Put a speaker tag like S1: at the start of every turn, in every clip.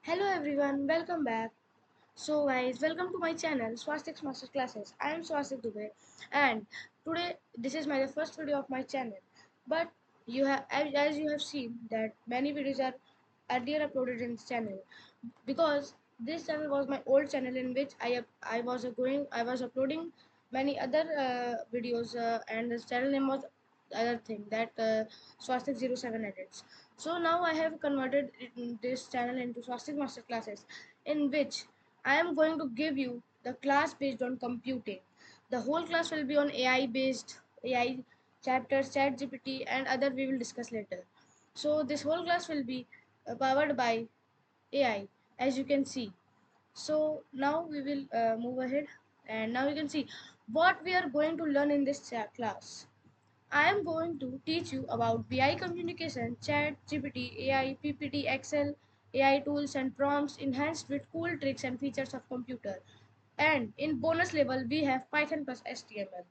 S1: Hello everyone, welcome back. So guys, welcome to my channel Swastik's Master Classes. I am Swastik Dubey and today this is my first video of my channel. But you have as you have seen that many videos are earlier uploaded in this channel because this channel was my old channel in which I was uploading many other videos and this channel name was other thing that Swastik07 edits. So now I have converted this channel into Swastik Master Classes, in which I am going to give you the class based on computing. The whole class will be on AI based AI chapters, chat GPT and other we will discuss later. So this whole class will be powered by AI, as you can see. So now we will move ahead, and now you can see what we are going to learn in this class. I am going to teach you about BI communication, chat, GPT, AI, PPT, Excel, AI tools and prompts enhanced with cool tricks and features of computer. And in bonus level, we have Python plus HTML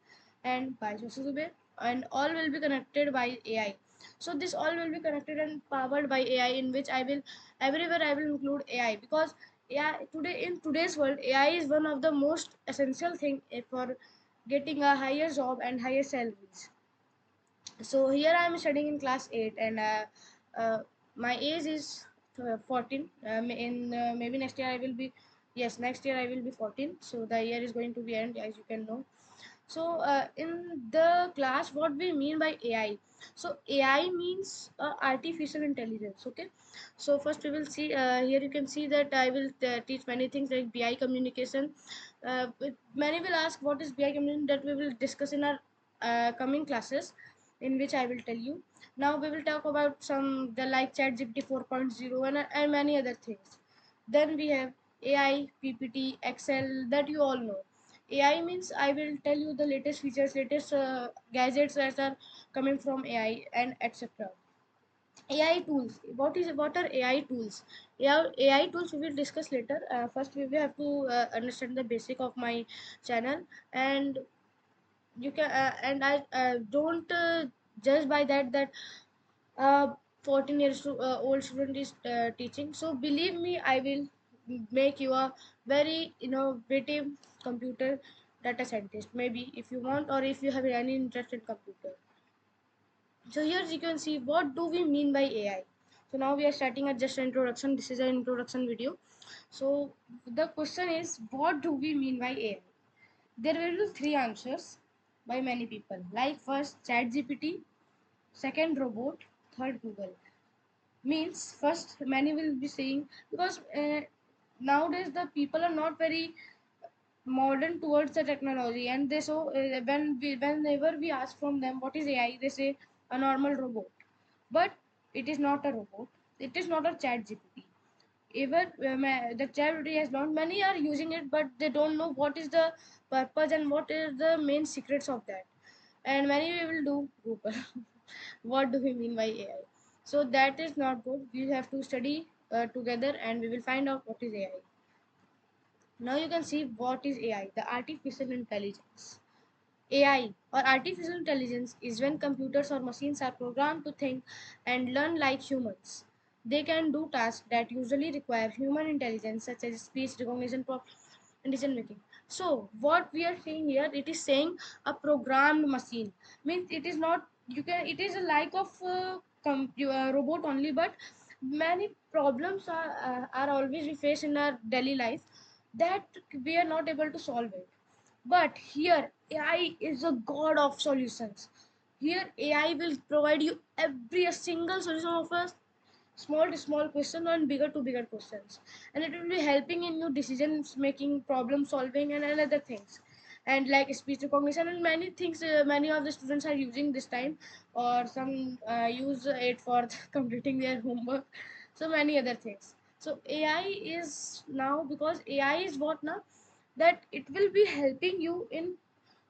S1: and by Josue, and all will be connected by AI. So this all will be connected and powered by AI, in which I will everywhere I will include AI because AI today in today's world AI is one of the most essential thing for getting a higher job and higher salaries. So here I am studying in class 8 and uh, my age is 14. In maybe next year I will be, yes, next year I will be 14, so the year is going to be end, as you can know. So in the class what we mean by AI, so AI means artificial intelligence. Okay, so first we will see, here you can see that I will teach many things like BI communication. Many will ask what is BI communication, that we will discuss in our coming classes, in which I will tell you. Now we will talk about some the like ChatGPT 4.0 and many other things. Then we have AI, PPT, Excel, that you all know. AI means I will tell you the latest features, latest gadgets that are coming from AI and etc. AI tools. What are AI tools? AI tools we will discuss later. First, we will have to understand the basic of my channel, and you can and I don't judge by that uh, 14 years old student is teaching. So believe me, I will make you a very innovative computer data scientist, maybe if you want or if you have any interest in computer. So here you can see what do we mean by AI. So now we are starting at just introduction. This is an introduction video. So the question is, what do we mean by AI? There will be three answers by many people, like first ChatGPT, second robot, third Google. Means first many will be saying, because nowadays the people are not very modern towards the technology, and they so whenever we ask from them what is AI, they say a normal robot. But it is not a robot, it is not a chat GPT. Even the chat GPT has launched, many are using it but they don't know what is the purpose and what is the main secrets of that, and many will do Google. What do we mean by AI? So that is not good. We have to study together and we will find out what is AI. Now you can see what is AI, the artificial intelligence. AI or artificial intelligence is when computers or machines are programmed to think and learn like humans. They can do tasks that usually require human intelligence, such as speech recognition and decision making. So what we are saying here, it is saying a programmed machine. Means it is not, you can, it is a like of robot only, but many problems are always we face in our daily life that we are not able to solve it. But here AI is a god of solutions. Here AI will provide you every a single solution of a small to small question and bigger to bigger questions, and it will be helping in your decisions making, problem solving and other things, and like speech recognition and many things. Many of the students are using this time, or some use it for completing their homework, so many other things. So AI is now, because AI is what now, that it will be helping you in,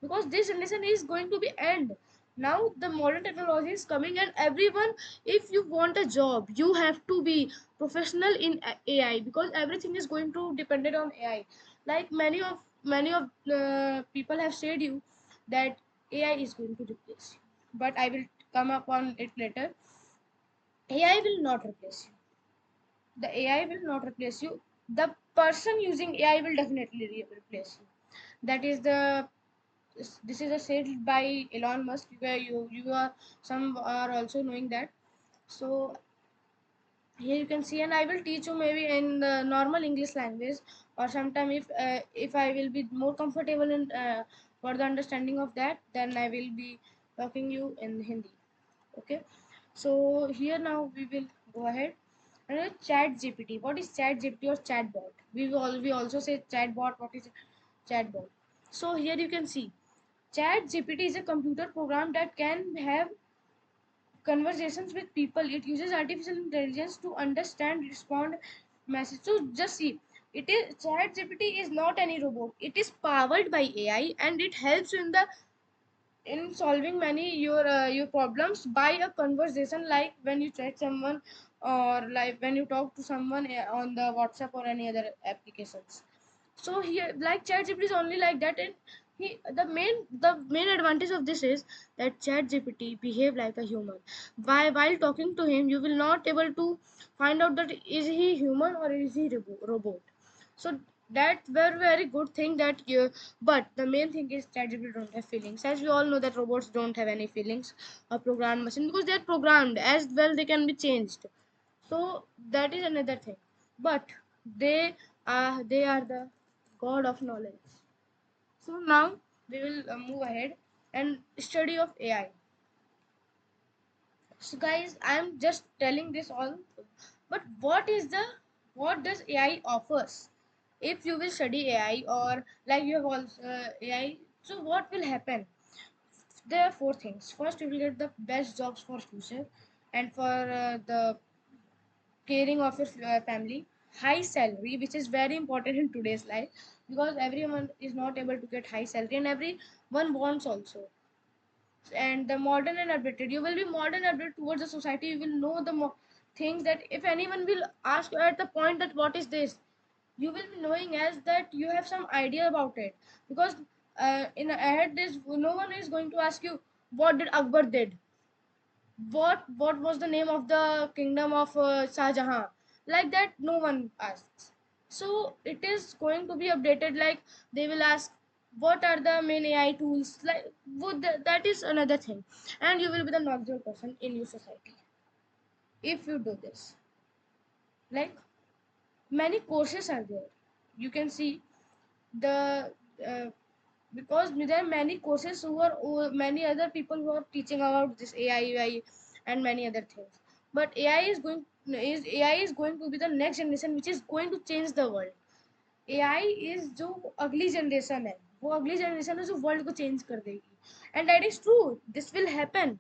S1: because this generation is going to be end. Now the modern technology is coming and everyone, if you want a job you have to be professional in AI, because everything is going to dependent on AI. Like many of people have said you that AI is going to replace you, but I will come up on it later. AI will not replace you. The AI will not replace you. The person using AI will definitely replace you. That is the this is a said by Elon Musk, where you are some are also knowing that. So here you can see, and I will teach you maybe in the normal English language, or sometime if I will be more comfortable in for the understanding of that, then I will be talking you in Hindi. Okay, so here now we will go ahead. And chat GPT, what is chat GPT or chatbot? We also say chatbot. What is chatbot? So here you can see, chat GPT is a computer program that can have conversations with people. It uses artificial intelligence to understand, respond message. So just see, it is chat GPT is not any robot. It is powered by AI, and it helps in the in solving many your problems by a conversation, like when you chat someone, or like when you talk to someone on the WhatsApp or any other applications. So here, like ChatGPT is only like that, and the main advantage of this is that ChatGPT behave like a human. While talking to him, you will not able to find out that is he human or is he robot. So that's very good thing that you. But the main thing is ChatGPT don't have feelings. As we all know that robots don't have any feelings, or programmed machine, because they are programmed as well. They can be changed. So that is another thing. But they are the god of knowledge. So now we will move ahead and study of AI. So guys, I am just telling this all, but what does AI offers? If you will study AI, or like you have also AI, so what will happen? There are four things. First, you will get the best jobs for future, and for the caring of your family. High salary, which is very important in today's life, because everyone is not able to get high salary, and everyone wants also. And the modern and updated, you will be modern updated towards the society. You will know the things that if anyone will ask you at the point that what is this, you will be knowing as that you have some idea about it. Because in ahead this, no one is going to ask you what did Akbar did, what was the name of the kingdom of Shah Jahan, like that no one asks. So it is going to be updated, like they will ask what are the main AI tools, like that is another thing. And you will be the knowledgeable person in your society if you do this. Like many courses are there, you can see the uh, because there are many courses who many other people who are teaching about this AI and many other things. But AI is going to be the next generation which is going to change the world. AI is जो अगली generation है, वो अगली generation है जो world को change कर देगी. And that is true, this will happen.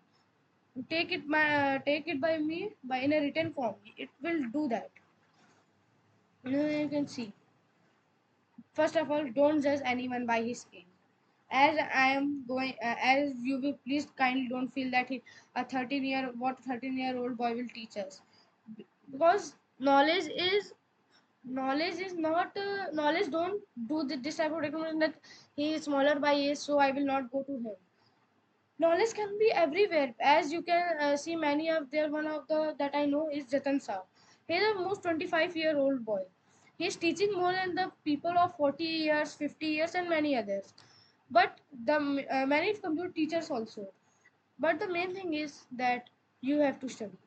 S1: Take it by me, by in a written form, it will do that. You can see, first of all, don't judge anyone by his age. As I am going, as you will please kindly don't feel that a 13-year old boy will teach us. Because knowledge is not knowledge don't do this type of recommendation that he is smaller by age, so I will not go to him. Knowledge can be everywhere, as you can see many of there. One of the that I know is Jatan Saab. He is a most 25-year-old boy. He is teaching more than the people of 40 years, 50 years, and many others. But the many computer teachers also. But the main thing is that you have to study.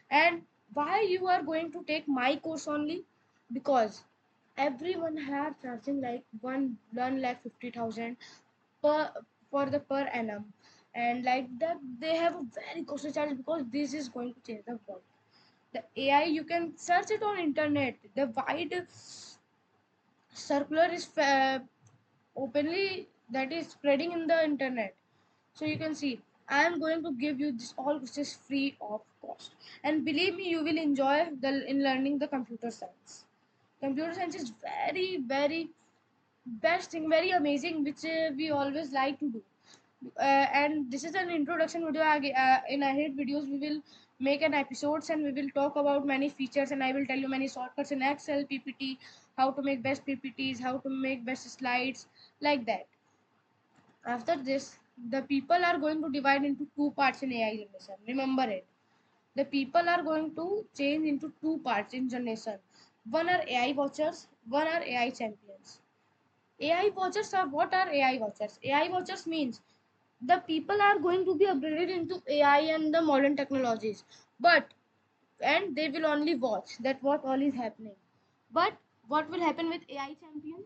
S1: And why you are going to take my course only? Because everyone have charging like 1,50,000 per for the per annum, and like that they have a very costly charge, because this is going to change the world. The AI, you can search it on internet. The wide circular is openly that is spreading in the internet. So you can see, I am going to give you this all, which is free of cost. And believe me, you will enjoy the in learning the computer science. Computer science is very best thing, very amazing, which we always like to do. And this is an introduction video. In ahead videos we will make an episodes, and we will talk about many features, and I will tell you many shortcuts in Excel, PPT, how to make best PPTs, how to make best slides, like that. After this, the people are going to divide into two parts in AI generation. Remember it. the people are going to change into two parts in generation. One are AI watchers, one are AI champions. AI watchers are, what are AI watchers? AI watchers means the people are going to be upgraded into AI and the modern technologies, but and they will only watch that what all is happening. But what will happen with AI champions?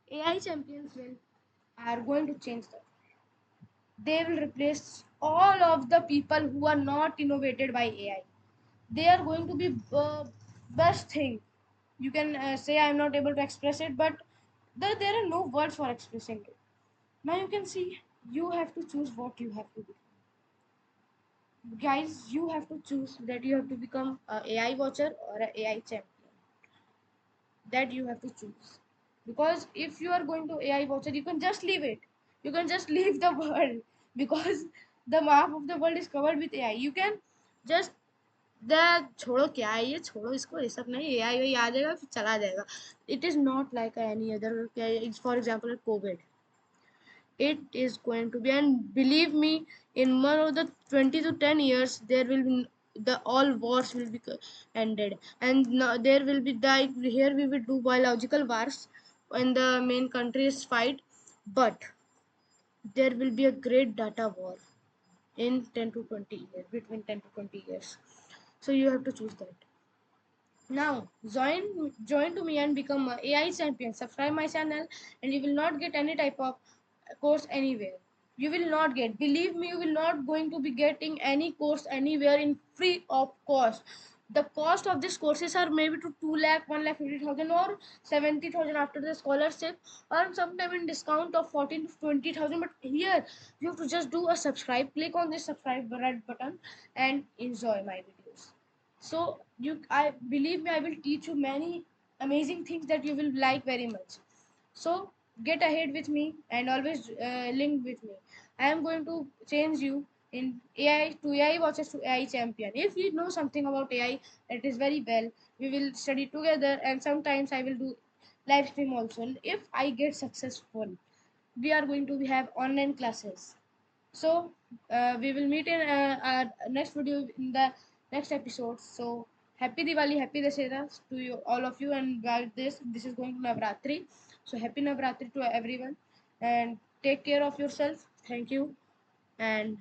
S1: AI champions will are going to change that. They will replace all of the people who are not innovated by AI. They are going to be best thing. You can say I'm not able to express it, but there are no words for expressing it. Now you can see you have to choose what you have to do. Guys, you have to choose that you have to become a AI watcher or a AI champion. That you have to choose. Because if you are going to AI watcher, you can just leave it. You can just leave the world because the map of the world is covered with AI. You can just छोड़ो क्या है ये, छोड़ो इसको, ये सब नहीं, AI आ जाएगा फिर चला जाएगा. It is not like any other. For example, COVID. It is going to be, and believe me, in one of the 20 to 10 years there will be the all wars will be ended, and there will be like here we will do biological wars when the main countries fight, but there will be a great data war in 10 to 20 years, between 10 to 20 years. So you have to choose that. Now join to me and become a AI champion. Subscribe my channel and you will not get any type of course anywhere. You will not get, believe me, you will not going to be getting any course anywhere in free of cost. The cost of these courses are maybe to 2 lakh, 1,50,000 or 70,000 after the scholarship, or sometime in discount of 14 to 20,000. But here you have to just do a subscribe, click on this subscribe red button and enjoy my videos. So I believe me, I will teach you many amazing things that you will like very much. So get ahead with me and always link with me. I am going to change you in AI to AI watches to AI champion. If you know something about AI, it is very well, we will study together, and sometimes I will do live stream also. And if I get successful, we are going to have online classes. So we will meet in our next video in the next episode. So happy Diwali, happy Dasera to you, all of you. And while this is going to Navratri. So happy Navratri to everyone, and take care of yourself. Thank you, and